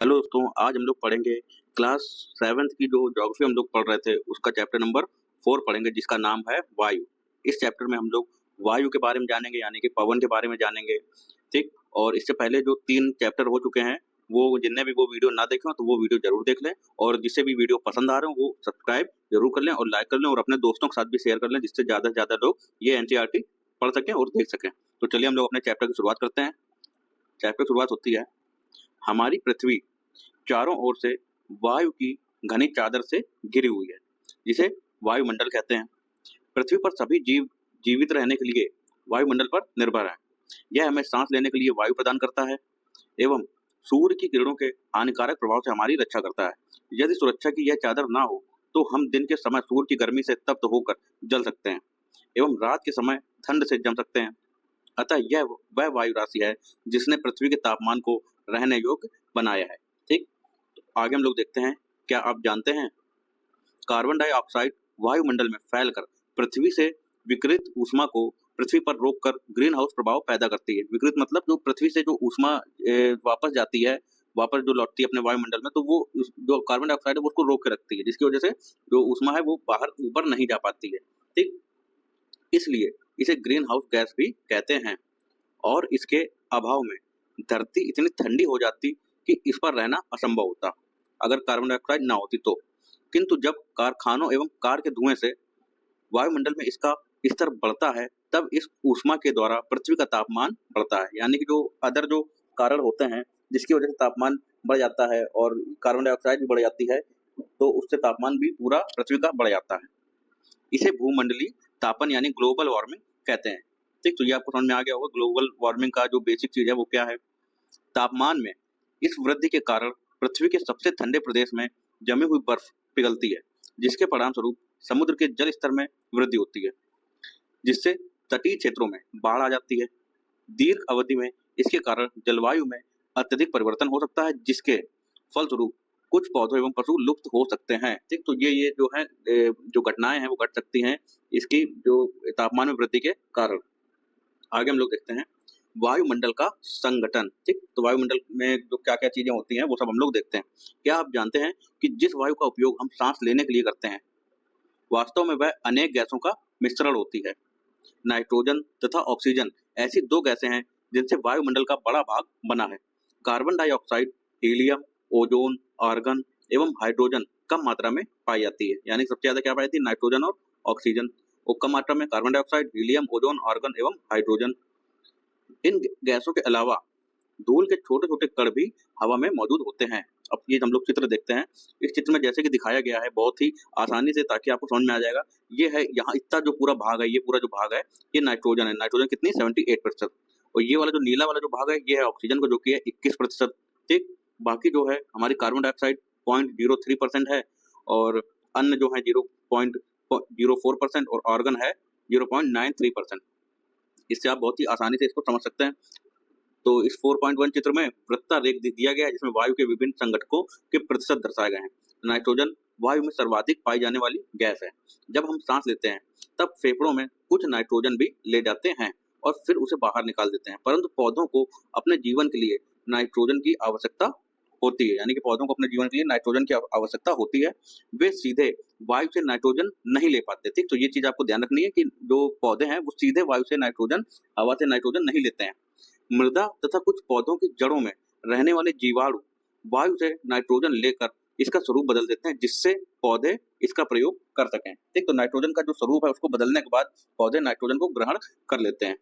Hello दोस्तों, आज हम लोग पढ़ेंगे क्लास 7th की जो ज्योग्राफी हम लोग पढ़ रहे थे उसका चैप्टर नंबर 4 पढ़ेंगे जिसका नाम है वायु। इस चैप्टर में हम लोग वायु के बारे में जानेंगे यानी कि पवन के बारे में जानेंगे। ठीक। और इससे पहले जो 3 चैप्टर हो चुके हैं वो जिनने भी वो वीडियो ना देखे हो तो वो वीडियो जरूर देख लें, और जिससे भी वीडियो पसंद आ रहे हो वो सब्सक्राइब जरूर कर लें और लाइक कर लें और अपने दोस्तों के साथ भी शेयर कर लें, जिससे ज़्यादा से ज़्यादा लोग ये एनसीईआरटी पढ़ सकें और देख सकें। तो चलिए हम लोग अपने चैप्टर की शुरुआत करते हैं। चैप्टर की शुरुआत होती है, हमारी पृथ्वी चारों ओर से वायु की घनी चादर से घिरी हुई है, जिसे वायुमंडल कहते हैं। पृथ्वी पर सभी जीव जीवित रहने के लिए वायुमंडल पर निर्भर है। यह हमें सांस लेने के लिए वायु प्रदान करता है एवं सूर्य की किरणों के हानिकारक प्रभाव से हमारी रक्षा करता है। यदि सुरक्षा की यह चादर ना हो तो हम दिन के समय सूर्य की गर्मी से तप्त होकर जल सकते हैं एवं रात के समय ठंड से जम सकते हैं। अतः यह वह वायु राशि है जिसने पृथ्वी के तापमान को रहने योग्य बनाया है। ठीक। आगे हम लोग देखते हैं, क्या आप जानते हैं कार्बन डाइऑक्साइड वायुमंडल में फैलकर पृथ्वी से विकिरित ऊष्मा को पृथ्वी पर रोककर ग्रीन हाउस प्रभाव पैदा करती है। विकिरित मतलब जो पृथ्वी से जो ऊष्मा वापस जाती है, वापस जो लौटती है अपने वायुमंडल में, तो वो जो कार्बन डाइऑक्साइड है वो उसको रोक के रखती है, जिसकी वजह से जो ऊष्मा है वो बाहर ऊपर नहीं जा पाती है। ठीक। इसलिए इसे ग्रीन हाउस गैस भी कहते हैं। और इसके अभाव में धरती इतनी ठंडी हो जाती कि इस पर रहना असंभव होता अगर कार्बन डाइऑक्साइड ना होती तो। किंतु जब कारखानों एवं कार के धुएं से वायुमंडल में इसका स्तर बढ़ता है तब इस ऊष्मा के द्वारा पृथ्वी का तापमान बढ़ता है, यानी कि जो अदर जो कारण होते हैं जिसकी वजह से तापमान बढ़ जाता है और कार्बन डाइऑक्साइड भी बढ़ जाती है, तो उससे तापमान भी पूरा पृथ्वी का बढ़ जाता है। इसे भूमंडलीय तापन यानी ग्लोबल वार्मिंग कहते हैं। ठीक। तो ये आपको समझ में आ गया होगा ग्लोबल वार्मिंग का जो बेसिक चीज है वो क्या है। तापमान में इस वृद्धि के कारण पृथ्वी के सबसे ठंडे प्रदेश में जमी हुई बर्फ पिघलती है, जिसके परिणामस्वरूप समुद्र के जल स्तर में वृद्धि होती है, जिससे तटीय क्षेत्रों में बाढ़ आ जाती है। दीर्घ अवधि में इसके कारण जलवायु में अत्यधिक परिवर्तन हो सकता है, जिसके फलस्वरूप कुछ पौधे एवं पशु लुप्त हो सकते हैं। ठीक। तो ये जो है जो घटनाएं हैं वो घट सकती हैं इसकी जो तापमान में वृद्धि के कारण। आगे हम लोग देखते हैं वायुमंडल का संगठन। ठीक। तो वायुमंडल में जो क्या क्या चीजें होती हैं वो सब हम लोग देखते हैं। क्या आप जानते हैं कि जिस वायु का उपयोग हम सांस लेने के लिए करते हैं वास्तव में वह अनेक गैसों का मिश्रण होती है। नाइट्रोजन तथा ऑक्सीजन ऐसी 2 गैसें हैं जिनसे वायुमंडल का बड़ा भाग बना है। Carbon dioxide, helium, ozone, argon एवं हाइड्रोजन कम मात्रा में पाई जाती है, यानी सबसे ज्यादा क्या पाई जाती है, नाइट्रोजन और ऑक्सीजन, और कम मात्रा में carbon dioxide, helium, ozone, argon एवं हाइड्रोजन। इन गैसों के अलावा धूल के छोटे छोटे कण भी हवा में मौजूद होते हैं। अब ये हम लोग चित्र देखते हैं। इस चित्र में जैसे कि दिखाया गया है बहुत ही आसानी से, ताकि आपको समझ में आ जाएगा। ये है यहाँ इतना जो पूरा भाग है, ये पूरा जो भाग है ये नाइट्रोजन है। नाइट्रोजन कितनी 78%। और ये वाला जो नीला वाला जो भाग है ये है ऑक्सीजन को, जो कि है 21%। ठीक। बाकी जो है हमारी कार्बन डाइऑक्साइड 0.03% है, और अन्य जो है 0.04% और आर्गन है 0.93%। इससे आप बहुत ही आसानी से इसको समझ सकते हैं। तो इस 4.1 चित्र में वृत्ता रेख दिया गया है जिसमें वायु के विभिन्न संघटकों के प्रतिशत दर्शाए गए हैं। नाइट्रोजन वायु में सर्वाधिक पाई जाने वाली गैस है। जब हम सांस लेते हैं तब फेफड़ों में कुछ नाइट्रोजन भी ले जाते हैं और फिर उसे बाहर निकाल देते हैं, परंतु पौधों को अपने जीवन के लिए नाइट्रोजन की आवश्यकता होती है, यानी कि पौधों को अपने जीवन के लिए नाइट्रोजन की आवश्यकता होती है। वे सीधे वायु से नाइट्रोजन नहीं ले पाते। ठीक। तो ये चीज आपको ध्यान रखनी है कि जो पौधे हैं वो सीधे वायु से नाइट्रोजन, हवा से नाइट्रोजन नहीं लेते हैं। मृदा तथा कुछ पौधों की जड़ों में रहने वाले जीवाणु वायु से नाइट्रोजन लेकर इसका स्वरूप बदल देते हैं, जिससे पौधे इसका प्रयोग कर सकें। ठीक। तो नाइट्रोजन का जो स्वरूप है उसको बदलने के बाद पौधे नाइट्रोजन को ग्रहण कर लेते हैं।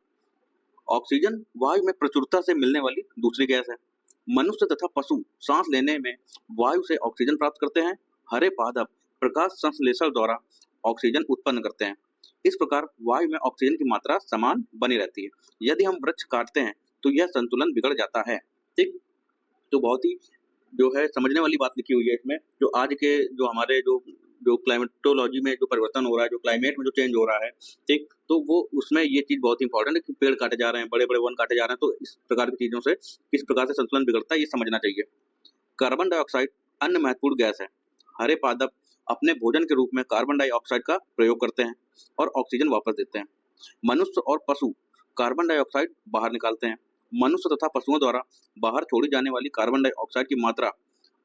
ऑक्सीजन वायु में प्रचुरता से मिलने वाली दूसरी गैस है। मनुष्य तथा पशु सांस लेने में वायु से ऑक्सीजन प्राप्त करते हैं। हरे पादप प्रकाश संश्लेषण द्वारा ऑक्सीजन उत्पन्न करते हैं। इस प्रकार वायु में ऑक्सीजन की मात्रा समान बनी रहती है। यदि हम वृक्ष काटते हैं तो यह संतुलन बिगड़ जाता है। ठीक। तो बहुत ही जो है समझने वाली बात लिखी हुई है इसमें। जो आज के जो हमारे जो जो क्लाइमेटोलॉजी में जो परिवर्तन हो रहा है, जो क्लाइमेट में जो चेंज हो रहा है, ठीक, तो वो उसमें ये चीज बहुत इंपॉर्टेंट है कि पेड़ काटे जा रहे हैं, बड़े बड़े वन काटे जा रहे हैं, तो इस प्रकार की चीजों से किस प्रकार से संतुलन बिगड़ता है ये समझना चाहिए। कार्बन डाइऑक्साइड अन्य महत्वपूर्ण गैस है। हरे पादप अपने भोजन के रूप में कार्बन डाइऑक्साइड का प्रयोग करते हैं और ऑक्सीजन वापस देते हैं। मनुष्य और पशु कार्बन डाइऑक्साइड बाहर निकालते हैं। मनुष्य तथा पशुओं द्वारा बाहर छोड़ी जाने वाली कार्बन डाइऑक्साइड की मात्रा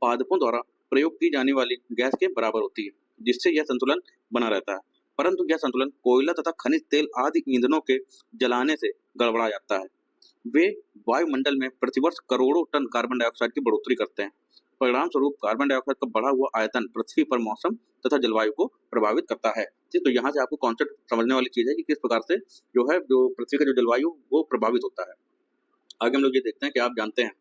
पादपों द्वारा प्रयोग की जाने वाली गैस के बराबर होती है, जिससे यह संतुलन बना रहता है। परंतु यह संतुलन कोयला तथा खनिज तेल आदि ईंधनों के जलाने से गड़बड़ा जाता है। वे वायुमंडल में प्रतिवर्ष करोड़ों टन कार्बन डाइऑक्साइड की बढ़ोतरी करते हैं। परिणाम स्वरूप कार्बन डाइऑक्साइड का बढ़ा हुआ आयतन पृथ्वी पर मौसम तथा जलवायु को प्रभावित करता है। ठीक, तो यहाँ से आपको कॉन्सेप्ट समझने वाली चीज है कि किस प्रकार से जो पृथ्वी का जो जलवायु वो प्रभावित होता है। आगे हम लोग ये देखते हैं कि आप जानते हैं,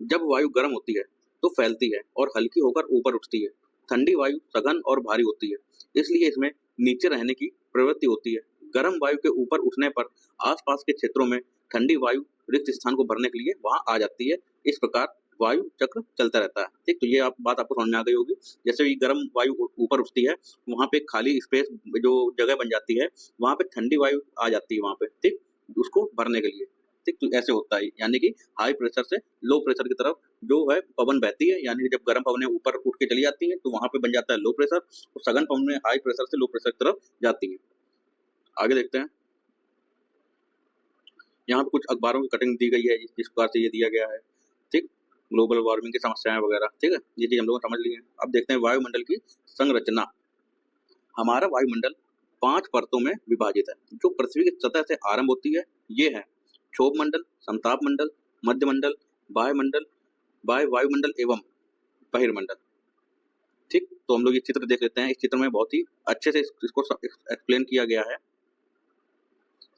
जब वायु गर्म होती है तो फैलती है और हल्की होकर ऊपर उठती है। ठंडी वायु सघन और भारी होती है, इसलिए इसमें नीचे रहने की प्रवृत्ति होती है। गर्म वायु के ऊपर उठने पर आसपास के क्षेत्रों में ठंडी वायु रिक्त स्थान को भरने के लिए वहां आ जाती है। इस प्रकार वायु चक्र चलता रहता है। ठीक, तो ये बात आपको समझ में आ गई होगी। जैसे ही गर्म वायु ऊपर उठती है, वहां पे खाली स्पेस जो जगह बन जाती है, वहां पे ठंडी वायु आ जाती है वहां पे, ठीक, उसको भरने के लिए। ठीक, तो ऐसे होता है, यानी कि हाई प्रेशर से लो प्रेशर की तरफ जो है पवन बहती है, यानी कि जब गर्म पवनें ऊपर उठ के चली जाती हैं तो वहां पे बन जाता है लो प्रेशर, और सघन पवनें हाई प्रेशर से लो प्रेशर की तरफ जाती हैं। आगे देखते हैं, यहाँ पे कुछ अखबारों की कटिंग दी गई है, जिस प्रकार से ये दिया गया है। ठीक, ग्लोबल वार्मिंग की समस्याएं वगैरह, ठीक है, ये चीज हम लोग समझ लिए हैं। अब देखते हैं वायुमंडल की संरचना। हमारा वायुमंडल 5 परतों में विभाजित है, जो पृथ्वी की सतह से आरंभ होती है। ये है क्षोभ मंडल, संताप मंडल, मध्यमंडल, वायुमंडल, वायुमंडल एवं बहिर्मंडल। ठीक, तो हम लोग ये चित्र देख लेते हैं। इस चित्र में बहुत ही अच्छे से इसको एक्सप्लेन किया गया है,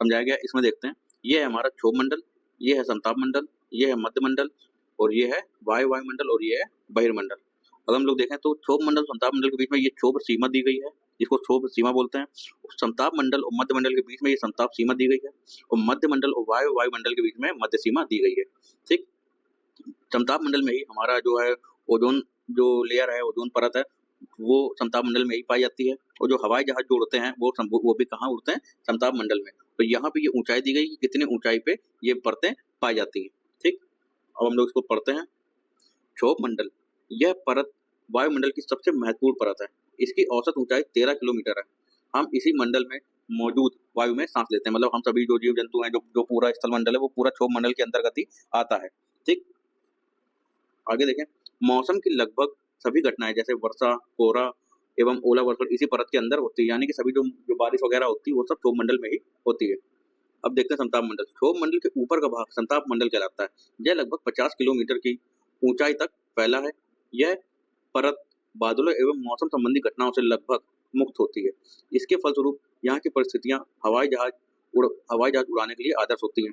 समझाया गया। इसमें देखते हैं, ये है हमारा क्षोभ मंडल, ये है संताप मंडल, ये है मध्यमंडल, और ये है वायुमंडल, और ये है बहिर्मंडल। अगर हम लोग देखें तो क्षोभ मंडल संताप मंडल के बीच में ये क्षोभ सीमा दी गई है, जिसको क्षोभ सीमा बोलते हैं। संताप मंडल और मध्य मंडल के बीच में ये संताप सीमा दी गई है, और मध्य मंडल और वायुमंडल के बीच में मध्य सीमा दी गई है। ठीक, संताप मंडल में ही हमारा जो है ओजोन जो लेयर है, ओजोन परत है, वो संताप मंडल में ही पाई जाती है। और जो हवाई जहाज जो उड़ते हैं वो भी कहाँ उड़ते हैं? संताप मंडल में। तो यहाँ पे ये ऊंचाई दी गई कि कितनी ऊंचाई पे ये परतें पाई जाती हैं। ठीक, अब हम लोग इसको पढ़ते हैं। क्षोभ मंडल, यह परत वायुमंडल की सबसे महत्वपूर्ण परत है। इसकी औसत ऊंचाई 13 किलोमीटर है। हम इसी मंडल में मौजूद वायु में सांस लेते हैं, मतलब हम सभी जो जीव जंतु हैं, जो पूरा स्थल मंडल है, वो पूरा क्षोभ मंडल के अंतर्गत ही आता है। ठीक, आगे देखें, मौसम की लगभग सभी घटनाएं जैसे वर्षा, कोहरा एवं ओलावर्षण इसी परत के अंदर होती है, यानी कि सभी जो बारिश वगैरह होती है वो सब क्षोभ मंडल में ही होती है। अब देखते हैं संताप मंडल। क्षोभ मंडल के ऊपर का भाग संताप मंडल कहलाता है। यह लगभग 50 किलोमीटर की ऊंचाई तक फैला है। यह परत बादलों एवं मौसम संबंधी घटनाओं से लगभग मुक्त होती है। इसके फलस्वरूप यहाँ की परिस्थितियां हवाई जहाज उड़ाने के लिए आदर्श होती हैं।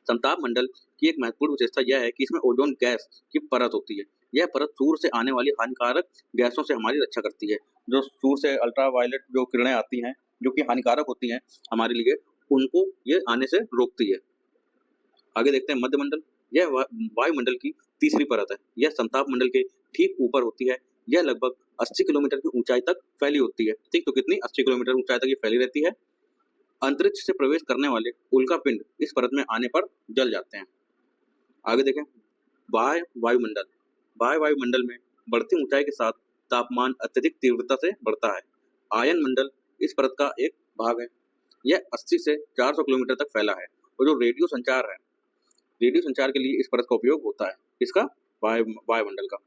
संताप मंडल की एक महत्वपूर्ण विशेषता यह है कि इसमें ओजोन गैस की परत होती है। यह परत सूर्य से आने वाली हानिकारक गैसों से हमारी रक्षा करती है। जो सूर्य से अल्ट्रावायलेट जो किरणें आती हैं, जो कि हानिकारक होती हैं हमारे लिए, उनको ये आने से रोकती है। आगे देखते हैं मध्यमंडल। यह वायुमंडल की तीसरी परत है। यह संताप मंडल के ठीक ऊपर होती है। यह लगभग 80 किलोमीटर की ऊंचाई तक फैली होती है। ठीक, तो कितनी? 80 किलोमीटर ऊंचाई तक ये फैली रहती है। अंतरिक्ष से प्रवेश करने वाले उल्कापिंड इस परत में आने पर जल जाते हैं। आगे देखें, बाह्य वायुमंडल। बाह्य वायुमंडल में बढ़ती ऊंचाई के साथ तापमान अत्यधिक तीव्रता से बढ़ता है। आयन मंडल इस परत का एक भाग है। यह 80 से 400 किलोमीटर तक फैला है। और जो रेडियो संचार है, रेडियो संचार के लिए इस परत का उपयोग होता है। इसका वायुमंडल का।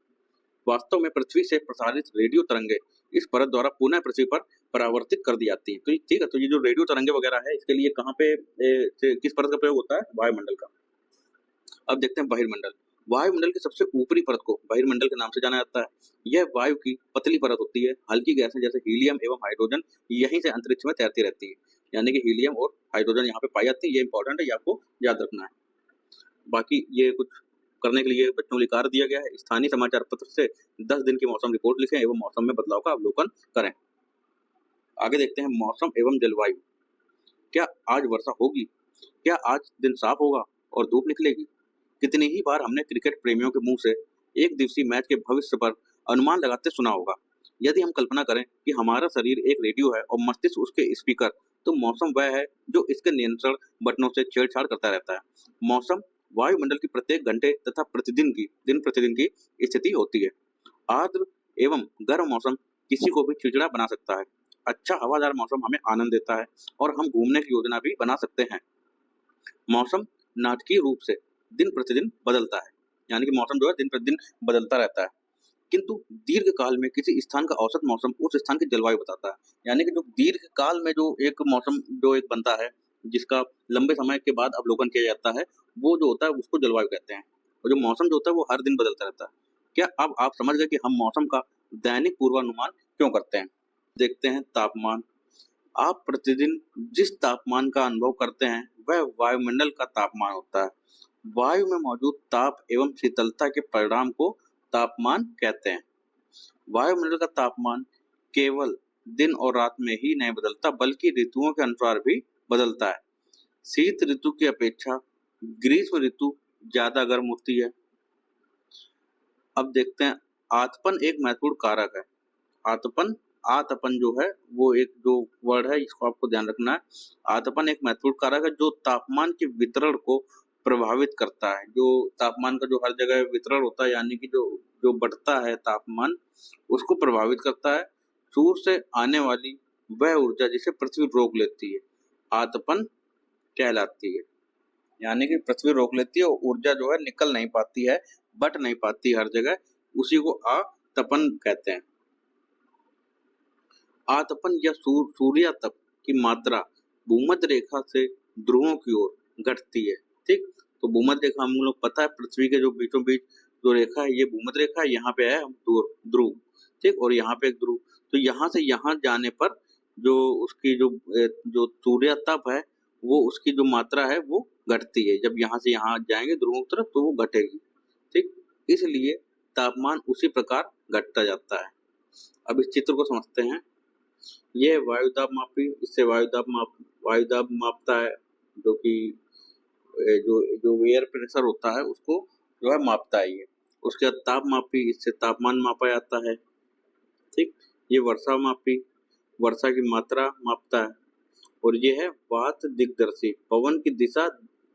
वास्तव में पृथ्वी से प्रसारित रेडियो तरंगे इस परत द्वारा पुनः पृथ्वी पर परावर्तित कर दी जाती है। तो ठीक है, तो ये जो रेडियो तरंगे वगैरह है, इसके लिए कहाँ पे किस परत का प्रयोग होता है? वायुमंडल का। अब देखते हैं बहिर्मंडल। वायुमंडल की सबसे ऊपरी परत को बहिर्मंडल के नाम से जाना जाता है। यह वायु की पतली परत होती है। हल्की गैसें जैसे हीलियम एवं हाइड्रोजन यहीं से अंतरिक्ष में तैरती रहती है, यानी कि हीलियम और हाइड्रोजन यहाँ पे पाई जाती है। ये इंपॉर्टेंट है, ये आपको याद रखना है। बाकी ये कुछ करने के लिए बच्चों के लिए कार्य दिया गया है। स्थानीय समाचार पत्र से 10 दिन की मौसम रिपोर्ट लिखें एवं मौसम में बदलाव का अवलोकन करें। आगे देखते हैं मौसम एवं जलवायु। क्या आज वर्षा होगी? क्या आज दिन साफ होगा और धूप निकलेगी? कितनी ही बार हमने क्रिकेट प्रेमियों के मुंह से एक दिवसीय मैच के भविष्य पर अनुमान लगाते सुना होगा। यदि हम कल्पना करें कि हमारा शरीर एक रेडियो है और मस्तिष्क उसके स्पीकर, तो मौसम वह है जो इसके नियंत्रण बटनों से छेड़छाड़ करता रहता है। मौसम वायुमंडल की प्रत्येक घंटे तथा दिन प्रतिदिन की स्थिति होती है। आर्द्र एवं गर्म मौसम किसी को भी चिड़चिड़ा बना सकता है। अच्छा हवादार मौसम हमें आनंद देता है और हम घूमने की योजना भी बना सकते हैं। मौसम नाटकीय रूप से दिन प्रतिदिन बदलता है, यानी कि मौसम जो है दिन प्रतिदिन बदलता रहता है। किंतु दीर्घ काल में किसी स्थान का औसत मौसम उस स्थान की जलवायु बताता है। यानी कि जो दीर्घ काल में जो एक मौसम जो एक बनता है, जिसका लंबे समय के बाद अवलोकन किया जाता है, वो जो होता है उसको जलवायु कहते हैं। और जो मौसम जो होता है वो हर दिन बदलता रहता है। क्या अब आप समझ गए कि हम मौसम का दैनिक पूर्वानुमान क्यों करते हैं? देखते हैं तापमान। आप प्रतिदिन जिस तापमान का अनुभव करते हैं वह वायुमंडल का तापमान होता है। वायु में मौजूद ताप एवं शीतलता के परिणाम को तापमान कहते हैं। वायुमंडल का तापमान केवल दिन और रात में ही नहीं बदलता बल्कि ऋतुओं के अनुसार भी बदलता है। शीत ऋतु की अपेक्षा ग्रीष्म ऋतु ज्यादा गर्म होती है। अब देखते हैं, आतपन एक महत्वपूर्ण कारक है। आतपन आतपन जो है वो एक जो वर्ड है इसको आपको ध्यान रखना है। आतपन एक महत्वपूर्ण कारक है जो तापमान के वितरण को प्रभावित करता है। जो तापमान का जो हर जगह वितरण होता है, यानी कि जो जो बढ़ता है तापमान, उसको प्रभावित करता है। सूर्य से आने वाली वह ऊर्जा जिसे पृथ्वी रोक लेती है आतपन कहलाती है। यानी कि पृथ्वी रोक लेती है और ऊर्जा जो है निकल नहीं पाती है, बट नहीं पाती हर जगह, उसी को आतपन कहते हैं। आतपन या सूर्यातप की मात्रा भूमध्य रेखा से ध्रुवों की ओर घटती है। ठीक, तो भूमध्य रेखा हम लोग पता है पृथ्वी के जो बीचों बीच जो रेखा है ये भूमध्य रेखा है, यहाँ पे है ध्रुव। ठीक, और यहाँ पे एक ध्रुव, तो यहाँ से यहाँ जाने पर जो उसकी जो सूर्यातप है वो उसकी जो मात्रा है वो घटती है। जब यहाँ से यहाँ जाएंगे ध्रुवों की तरफ तो वो घटेगी। ठीक, इसलिए तापमान उसी प्रकार घटता जाता है। अब इस चित्र को समझते हैं। ये वायुदाब मापी, इससे वायुदाब मापता है, जो कि जो जो एयर प्रेशर होता है उसको जो है मापता है ये। उसके बाद ताप मापी, इससे तापमान मापा जाता है। ठीक, ये वर्षा मापी, वर्षा की मात्रा मापता है। और ये है वात दिग्दर्शी, पवन की दिशा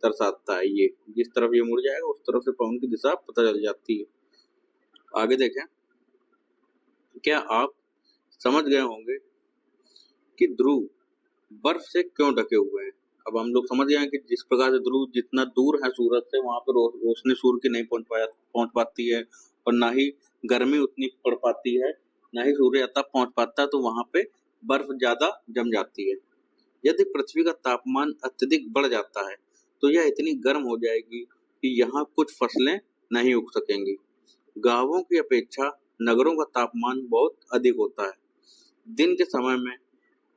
दर्शाता है। ये जिस तरफ ये मुड़ जाएगा उस तरफ से पवन की दिशा पता चल जाती है। आगे देखें, क्या आप समझ गए होंगे कि ध्रुव बर्फ से क्यों ढके हुए हैं? अब हम लोग समझ गए हैं कि जिस प्रकार से ध्रुव जितना दूर है सूरज से वहां पर रोशनी सूर्य की नहीं पहुंच पाती है, और ना ही गर्मी उतनी पड़ पाती है, ना ही सूर्य तक पहुंच पाता है, तो वहां पे बर्फ ज्यादा जम जाती है। यदि पृथ्वी का तापमान अत्यधिक बढ़ जाता है तो यह इतनी गर्म हो जाएगी कि यहाँ कुछ फसलें नहीं उग सकेंगी। गांवों की अपेक्षा नगरों का तापमान बहुत अधिक होता है। दिन के समय में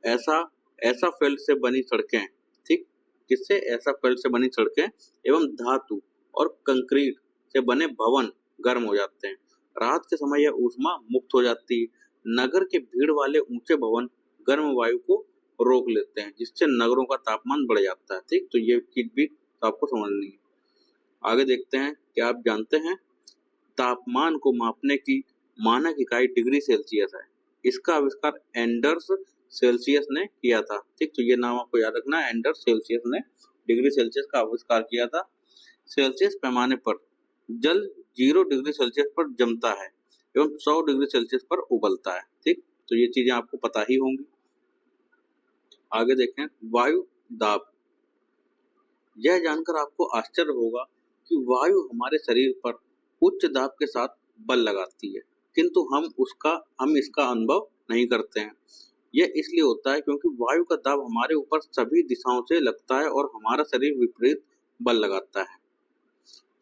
ऐसा ऐसा फेल्ट से बनी सड़कें, ठीक, जिससे ऐसा फेल्ट से बनी सड़कें एवं धातु और कंक्रीट से बने भवन गर्म हो जाते हैं। रात के समय यह ऊष्मा मुक्त हो जाती है। नगर के भीड़ वाले ऊंचे भवन गर्म वायु को रोक लेते हैं, जिससे नगरों का तापमान बढ़ जाता है। ठीक, तो ये चीज भी आपको समझनी है। आगे देखते हैं, क्या आप जानते हैं तापमान को मापने की मानक इकाई डिग्री सेल्सियस है। इसका आविष्कार एंडर्स सेल्सियस ने किया था। ठीक, तो ये नाम आपको याद रखना है, एंडर्स सेल्सियस ने डिग्री सेल्सियस का आविष्कार किया था। सेल्सियस पैमाने पर जल 0 डिग्री सेल्सियस पर जमता है एवं 100 डिग्री सेल्सियस पर उबलता है। ठीक, तो ये चीजें आपको पता ही होंगी। आगे देखें, वायु दाब। यह जानकर आपको आश्चर्य होगा कि वायु हमारे शरीर पर उच्च दाब के साथ बल लगाती है, किंतु हम इसका अनुभव नहीं करते हैं। यह इसलिए होता है क्योंकि वायु का दाब हमारे ऊपर सभी दिशाओं से लगता है और हमारा शरीर विपरीत बल लगाता है।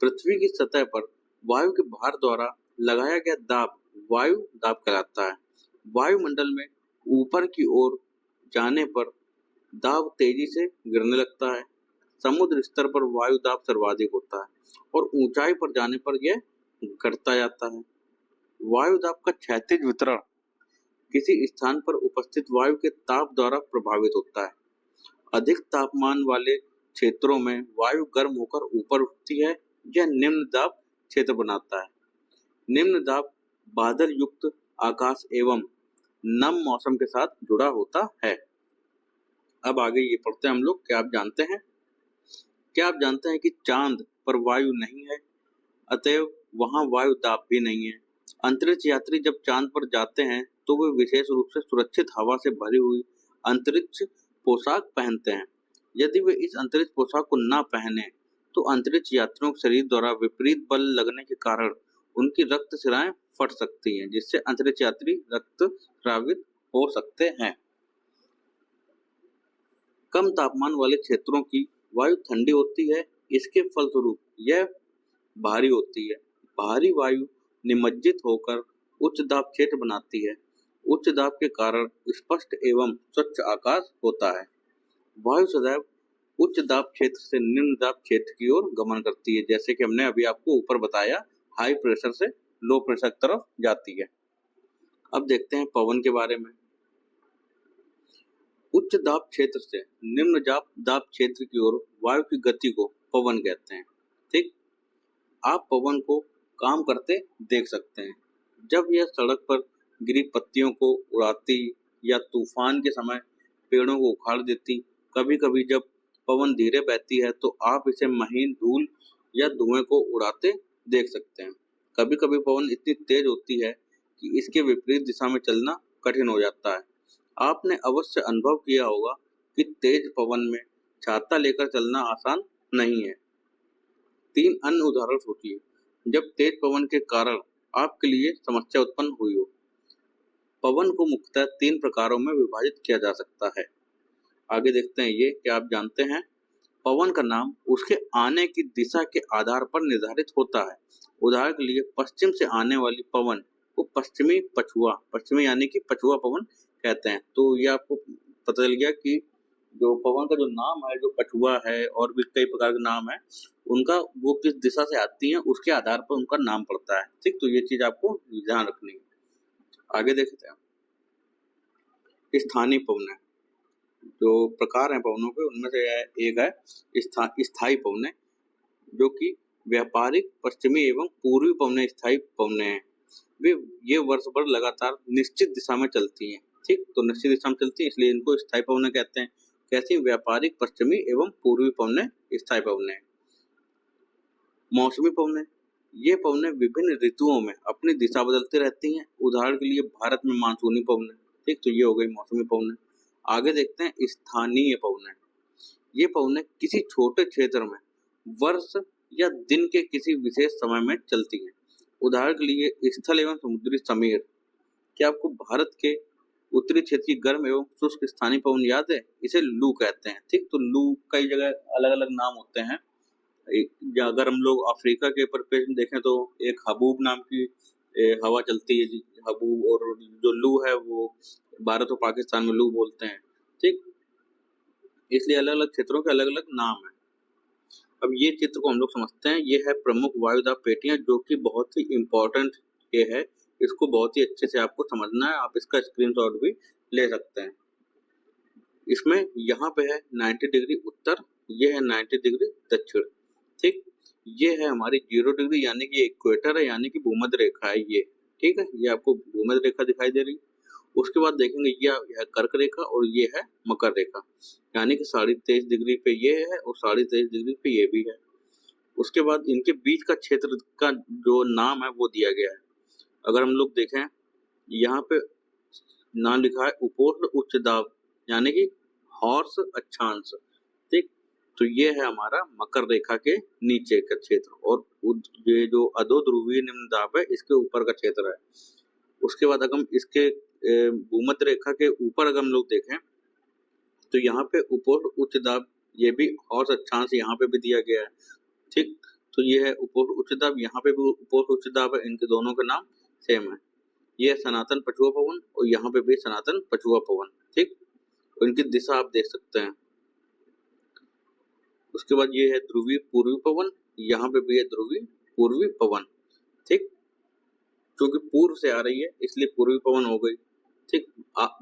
पृथ्वी की सतह पर वायु के भार द्वारा लगाया गया दाब वायु दाब कहलाता है। वायुमंडल में ऊपर की ओर जाने पर दाब तेजी से गिरने लगता है। समुद्र स्तर पर वायु दाब सर्वाधिक होता है और ऊंचाई पर जाने पर यह घटता जाता है। वायु दाब का क्षैतिज वितरण किसी स्थान पर उपस्थित वायु के ताप द्वारा प्रभावित होता है। अधिक तापमान वाले क्षेत्रों में वायु गर्म होकर ऊपर उठती है। यह निम्न दाब क्षेत्र बनाता है। निम्न दाब बादल युक्त आकाश एवं नम मौसम के साथ जुड़ा होता है। अब आगे ये पढ़ते हैं हम लोग। क्या आप जानते हैं कि चांद पर वायु नहीं है, अतएव वहां वायु दाब भी नहीं है। अंतरिक्ष यात्री जब चांद पर जाते हैं तो वे विशेष रूप से सुरक्षित हवा से भरी हुई अंतरिक्ष पोशाक पहनते हैं। यदि वे इस अंतरिक्ष पोशाक को ना पहने तो अंतरिक्ष यात्रियों के शरीर द्वारा विपरीत बल लगने के कारण उनकी रक्त शिराएं फट सकती हैं, जिससे अंतरिक्ष यात्री रक्त स्रावित हो सकते हैं। कम तापमान वाले क्षेत्रों की वायु ठंडी होती है, इसके फलस्वरूप यह भारी होती है। भारी वायु निमज्जित होकर उच्च दाब क्षेत्र बनाती है। उच्च दाब के कारण स्पष्ट एवं स्वच्छ आकाश होता है। वायु सदैव उच्च दाब क्षेत्र से निम्न दाब क्षेत्र की ओर गमन करती है, जैसे कि हमने अभी आपको ऊपर बताया, हाई प्रेशर से लो प्रेशर की तरफ जाती है। अब देखते हैं पवन के बारे में। उच्च दाब क्षेत्र से निम्न दाब क्षेत्र की ओर वायु की गति को पवन कहते हैं। ठीक, आप पवन को काम करते देख सकते हैं। जब यह सड़क पर गिरी पत्तियों को उड़ाती या तूफान के समय पेड़ों को उखाड़ देती। कभी कभी जब पवन धीरे बहती है तो आप इसे महीन धूल या धुएं को उड़ाते देख सकते हैं। कभी कभी पवन इतनी तेज होती है कि इसके विपरीत दिशा में चलना कठिन हो जाता है। आपने अवश्य अनुभव किया होगा कि तेज पवन में छाता लेकर चलना आसान नहीं है। 3 अन्य उदाहरण सोचिए जब तेज पवन के कारण आपके लिए समस्या उत्पन्न हुई हो। पवन को मुख्यतः 3 प्रकारों में विभाजित किया जा सकता है। आगे देखते हैं ये क्या आप जानते हैं। पवन का नाम उसके आने की दिशा के आधार पर निर्धारित होता है। उदाहरण के लिए पश्चिम से आने वाली पवन को पश्चिमी यानी कि पछुआ पवन कहते हैं। तो ये आपको पता चल गया कि जो पवन का जो नाम है, जो पछुआ है और भी कई प्रकार के नाम है, उनका वो किस दिशा से आती हैं उसके आधार पर उनका नाम पड़ता है। ठीक, तो ये चीज आपको ध्यान रखनी है। आगे देखते हैं स्थानीय पवन। जो प्रकार हैं पवनों के उनमें से एक है स्थायी पवनें, जो कि व्यापारिक पश्चिमी एवं पूर्वी पवनें स्थायी पवनें हैं। ये वर्ष भर लगातार निश्चित दिशा में चलती हैं। ठीक, तो निश्चित दिशा में चलती है इसलिए इनको स्थायी पवनें कहते हैं। कैसी? व्यापारिक पश्चिमी एवं पूर्वी पवनें स्थायी पवनें। मौसमी पवनें, ये पवनें विभिन्न ऋतुओं में अपनी दिशा बदलती रहती हैं। उदाहरण के लिए भारत में मानसूनी पवनें। ठीक, तो ये हो गई मौसमी पवनें। आगे देखते हैं स्थानीय पवनें। ये पवनें किसी छोटे क्षेत्र में वर्ष या दिन के किसी विशेष समय में चलती हैं। उदाहरण के लिए स्थल एवं समुद्री समीर। क्या आपको भारत के उत्तरी क्षेत्र की गर्म एवं शुष्क स्थानीय पवन याद है? इसे लू कहते हैं। ठीक, तो लू कई जगह अलग अलग नाम होते हैं। अगर हम लोग अफ्रीका के परिप्रेक्ष्य में देखें तो एक हबूब नाम की हवा चलती है हबूब, और जो लू है वो भारत और पाकिस्तान में लू बोलते हैं। ठीक, इसलिए अलग अलग क्षेत्रों के अलग अलग नाम हैं। अब ये चित्र को हम लोग समझते हैं। ये है प्रमुख वायुदाब पेटियां, जो कि बहुत ही इम्पोर्टेंट ये है। इसको बहुत ही अच्छे से आपको समझना है। आप इसका स्क्रीनशॉट भी ले सकते हैं। इसमें यहाँ पे है 90 डिग्री उत्तर, ये है 90 डिग्री दक्षिण। ठीक, ये है हमारी 0 डिग्री यानी कि इक्वेटर है, यानी कि भूमध्य रेखा है ये। ठीक है, ये आपको भूमध्य रेखा दिखाई दे रही। उसके बाद देखेंगे यह कर्क रेखा और ये है मकर रेखा, यानी कि 23.5 डिग्री पे ये है और 23.5 डिग्री पे ये भी है। उसके बाद इनके बीच का क्षेत्र का जो नाम है वो दिया गया है। अगर हम लोग देखें यहाँ पे नाम लिखा है उपोष्ण उच्च दाब, यानी कि हॉर्स अक्षांश। ठीक, तो ये है हमारा मकर रेखा के नीचे का क्षेत्र, और ये जो अधो ध्रुवीय निम्न दाब है इसके ऊपर का क्षेत्र है। उसके बाद अगर हम इसके भूमध्य रेखा के ऊपर अगर हम लोग देखें तो यहाँ पे उपोष्ण उच्च दाब, ये भी हॉर्स अक्षांश यहाँ पे भी दिया गया है। ठीक, तो ये है उपोष्ण उच्च दाब, यहाँ पे भी उपोष्ण उच्च दाब है। इनके दोनों के नाम सेम है। ये सनातन पछुआ पवन और यहाँ पे भी सनातन पछुआ पवन। ठीक, तो इनकी दिशा आप देख सकते हैं। उसके बाद ये है ध्रुवीय पूर्वी पवन, यहाँ पे भी है ध्रुवीय पूर्वी पवन। ठीक, क्योंकि पूर्व से आ रही है इसलिए पूर्वी पवन हो गई। ठीक,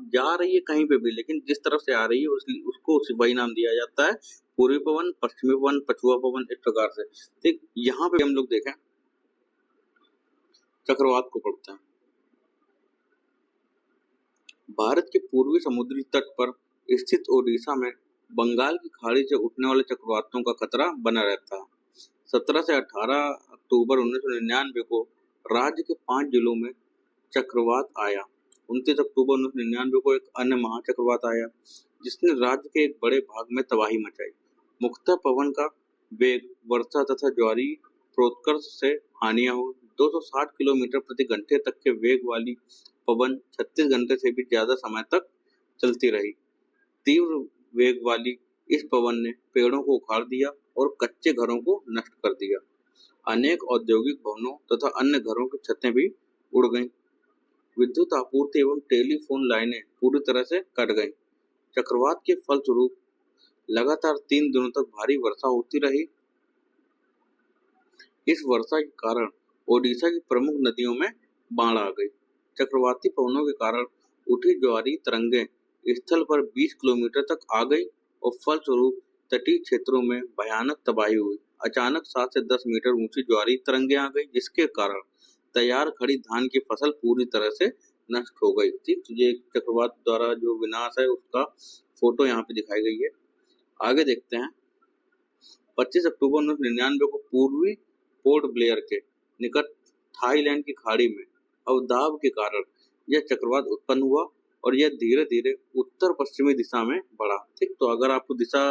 जा रही है कहीं पे भी, लेकिन जिस तरफ से आ रही है उसको वही नाम दिया जाता है, पूर्वी पवन, पश्चिमी पवन, पछुआ पवन, इस प्रकार से। ठीक, यहाँ पे हम लोग देखें चक्रवात को पढ़ते हैं। भारत के पूर्वी समुद्री तट पर स्थित ओडिशा में बंगाल की खाड़ी से उठने वाले चक्रवातों का खतरा बना रहता है। 17 से 18 अक्टूबर 1999 को राज्य के 5 जिलों में चक्रवात आया। 29 अक्टूबर 1999 को एक अन्य महाचक्रवात आया जिसने राज्य के एक बड़े भाग में तबाही मचाई। मुख्यतः पवन का वेग, वर्षा तथा ज्वारीय प्रोत्कर्ष से हानियां हुई। 260 किलोमीटर प्रति घंटे तक के वेग वाली पवन 36 घंटे से भी ज्यादा समय तक चलती रही। तीव्र वेग वाली इस पवन ने पेड़ों को उखाड़ दिया और कच्चे घरों को नष्ट कर दिया। अनेक औद्योगिक भवनों तथा अन्य घरों की छतें भी उड़ गईं। विद्युत आपूर्ति एवं टेलीफोन लाइनें पूरी तरह से कट गईं। चक्रवात के फलस्वरूप लगातार 3 दिनों तक भारी वर्षा होती रही। इस वर्षा के कारण ओडिशा की प्रमुख नदियों में बाढ़ आ गई। चक्रवाती पवनों के कारण उठी ज्वारी तरंगें स्थल पर 20 किलोमीटर तक आ गई और फलस्वरूप तटीय क्षेत्रों में भयानक तबाही हुई। अचानक 7 से 10 मीटर ऊंची ज्वारी तरंगें आ गई, जिसके कारण तैयार खड़ी धान की फसल पूरी तरह से नष्ट हो गई थी। तो ये चक्रवात द्वारा जो विनाश है उसका फोटो यहाँ पे दिखाई गई है। आगे देखते हैं। 25 अक्टूबर 1999 को पूर्वी पोर्ट ब्लेयर के निकट थाईलैंड की खाड़ी में अवदाब के कारण यह चक्रवात उत्पन्न हुआ और यह धीरे धीरे उत्तर पश्चिमी दिशा में बढ़ा। ठीक, तो अगर आपको दिशा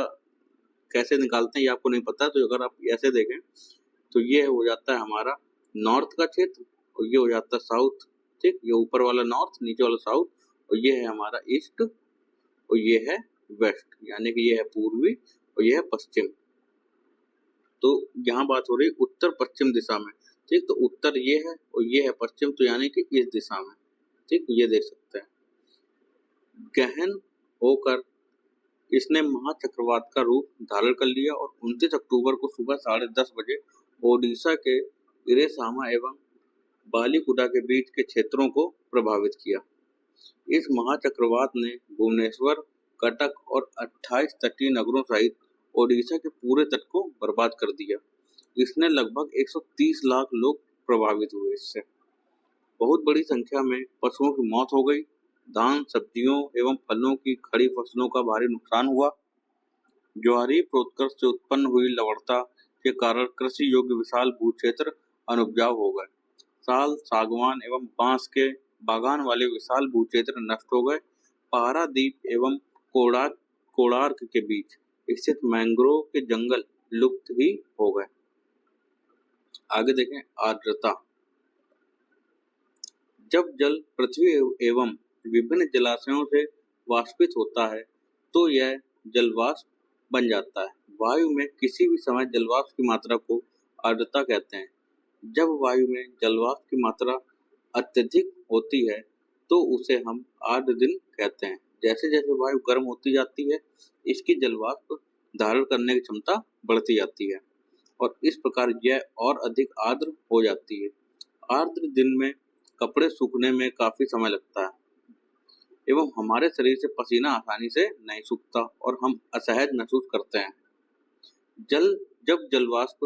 कैसे निकालते हैं ये आपको नहीं पता, तो अगर आप ऐसे देखें तो ये हो जाता है हमारा नॉर्थ का क्षेत्र और ये हो जाता है साउथ। ठीक, ये ऊपर वाला नॉर्थ, नीचे वाला साउथ, और ये है हमारा ईस्ट और ये है वेस्ट, यानी कि ये है पूर्वी और ये है पश्चिम। तो यहाँ बात हो रही उत्तर पश्चिम दिशा में। ठीक, तो उत्तर ये है और ये है पश्चिम, तो यानी कि इस दिशा में। ठीक, ये देख सकते हैं। गहन होकर इसने महाचक्रवात का रूप धारण कर लिया और 29 अक्टूबर को सुबह 10:30 बजे ओडिशा के इरेसामा एवं बालीकुडा के बीच के क्षेत्रों को प्रभावित किया। इस महाचक्रवात ने भुवनेश्वर, कटक और 28 तटीय नगरों सहित ओडिशा के पूरे तट को बर्बाद कर दिया। इसने लगभग 130 लाख लोग प्रभावित हुए। इससे बहुत बड़ी संख्या में पशुओं की मौत हो गई। धान, सब्जियों एवं फलों की खड़ी फसलों का भारी नुकसान हुआ। ज्वारी प्रोत्कर्ष से उत्पन्न हुई लवणता के कारण कृषि योग्य विशाल भू क्षेत्र अनुपजाऊ हो गए। साल, सागवान एवं बांस के बागान वाले विशाल भू क्षेत्र नष्ट हो गए। पारादीप एवं कोणार्क के बीच स्थित मैंग्रोव के जंगल लुप्त ही हो गए। आगे देखें। आर्द्रता। जब जल पृथ्वी एवं विभिन्न जलाशयों से वाष्पित होता है तो यह जलवाष्प बन जाता है। वायु में किसी भी समय जलवाष्प की मात्रा को आर्द्रता कहते हैं। जब वायु में जलवाष्प की मात्रा अत्यधिक होती है तो उसे हम आर्द्र दिन कहते हैं। जैसे जैसे वायु गर्म होती जाती है इसकी जलवाष्प धारण करने की क्षमता बढ़ती जाती है और इस प्रकार यह और अधिक आर्द्र हो जाती है। आर्द्र दिन में कपड़े सूखने में काफी समय लगता है एवं हमारे शरीर से पसीना आसानी से नहीं सूखता और हम असहज महसूस करते हैं। जब जलवाष्प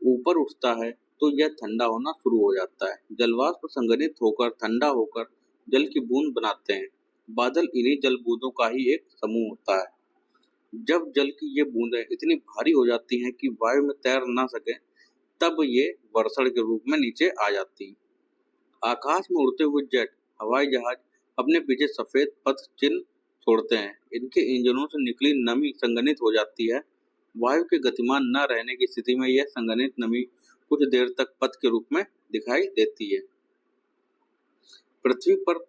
ऊपर उठता है तो यह ठंडा होना शुरू हो जाता है। जलवाष्प संघनित होकर ठंडा होकर जल की बूंद बनाते हैं। बादल इन्हीं जल बूंदों का ही एक समूह होता है। जब जल की ये बूंदें इतनी भारी हो जाती हैं कि वायु में तैर ना सके तब ये वर्षण के रूप में नीचे आ जाती हैं। आकाश में उड़ते हुए जेट हवाई जहाज अपने पीछे सफेद पथ चिन्ह छोड़ते हैं। इनके इंजनों से निकली नमी संघनित हो जाती है। वायु के गतिमान न रहने की स्थिति में यह संघनित नमी कुछ देर तक पथ के रूप में दिखाई देती है। पृथ्वी पर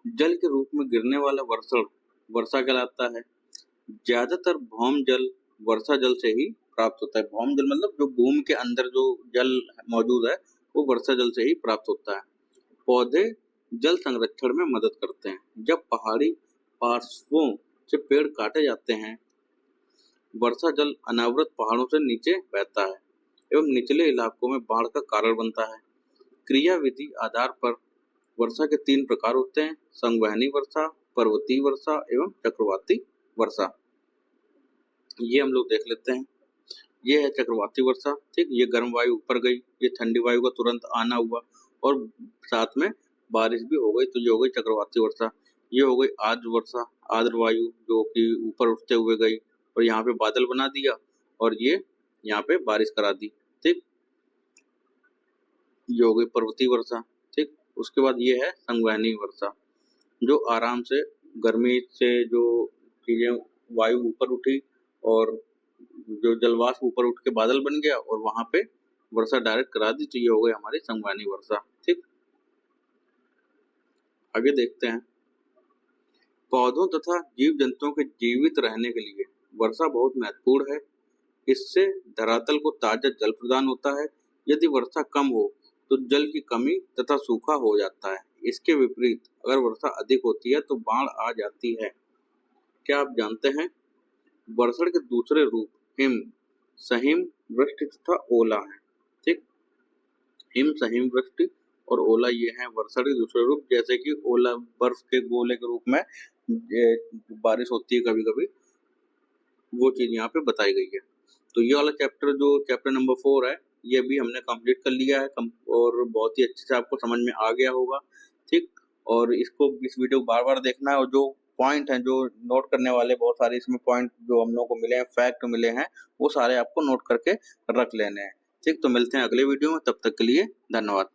जल के रूप में गिरने वाला वर्षण वर्षा कहलाता है। ज्यादातर भौम जल वर्षा जल से ही प्राप्त होता है। भौम जल मतलब जो भूमि के अंदर जो जल मौजूद है वो वर्षा जल से ही प्राप्त होता है। पौधे जल संरक्षण में मदद करते हैं। जब पहाड़ी पार्श्वों से पेड़ काटे जाते हैं वर्षा जल अनावृत पहाड़ों से नीचे बहता है एवं निचले इलाकों में बाढ़ का कारण बनता है। क्रियाविधि आधार पर वर्षा के 3 प्रकार होते हैं: संवहनी वर्षा, पर्वतीय वर्षा एवं चक्रवाती वर्षा। ये हम लोग देख लेते हैं। ये है चक्रवाती वर्षा। ठीक, ये गर्म वायु ऊपर गई, ये ठंडी वायु का तुरंत आना हुआ और साथ में बारिश भी हो गई, तो ये हो गई चक्रवाती वर्षा। ये हो गई आर्द्र वर्षा। आर्द्र वायु जो कि ऊपर उठते हुए गई और यहाँ पे बादल बना दिया और ये यहाँ पे बारिश करा दी। ठीक, ये हो गई पर्वतीय वर्षा। ठीक, उसके बाद ये है संवहनी वर्षा, जो आराम से गर्मी से जो चीजें वायु ऊपर उठी और जो जलवाष्प ऊपर उठ के बादल बन गया और वहां पे वर्षा डायरेक्ट करा दी तो ये हो गई हमारी संवहनी वर्षा। ठीक, आगे देखते हैं। पौधों तथा जीव जंतुओं के जीवित रहने के लिए वर्षा बहुत महत्वपूर्ण है। इससे धरातल को ताजा जल प्रदान होता है। यदि वर्षा कम हो तो जल की कमी तथा सूखा हो जाता है। इसके विपरीत अगर वर्षा अधिक होती है तो बाढ़ आ जाती है। क्या आप जानते हैं वर्षण के दूसरे रूप हिम, सहिम, वृष्टि तथा ओला है। ठीक, हिम, सहिम, वृष्टि और ओला ये हैं वर्षण के दूसरे रूप। जैसे कि ओला बर्फ के गोले के रूप में बारिश होती है कभी कभी, वो चीज यहाँ पे बताई गई है। तो ये वाला चैप्टर जो चैप्टर नंबर 4 है ये भी हमने कंप्लीट कर लिया है और बहुत ही अच्छे से आपको समझ में आ गया होगा। ठीक, और इसको इस वीडियो को बार बार देखना है और जो पॉइंट हैं, जो नोट करने वाले बहुत सारे इसमें पॉइंट जो हम लोगों को मिले हैं, फैक्ट मिले हैं, वो सारे आपको नोट करके रख लेने हैं। ठीक, तो मिलते हैं अगले वीडियो में, तब तक के लिए धन्यवाद।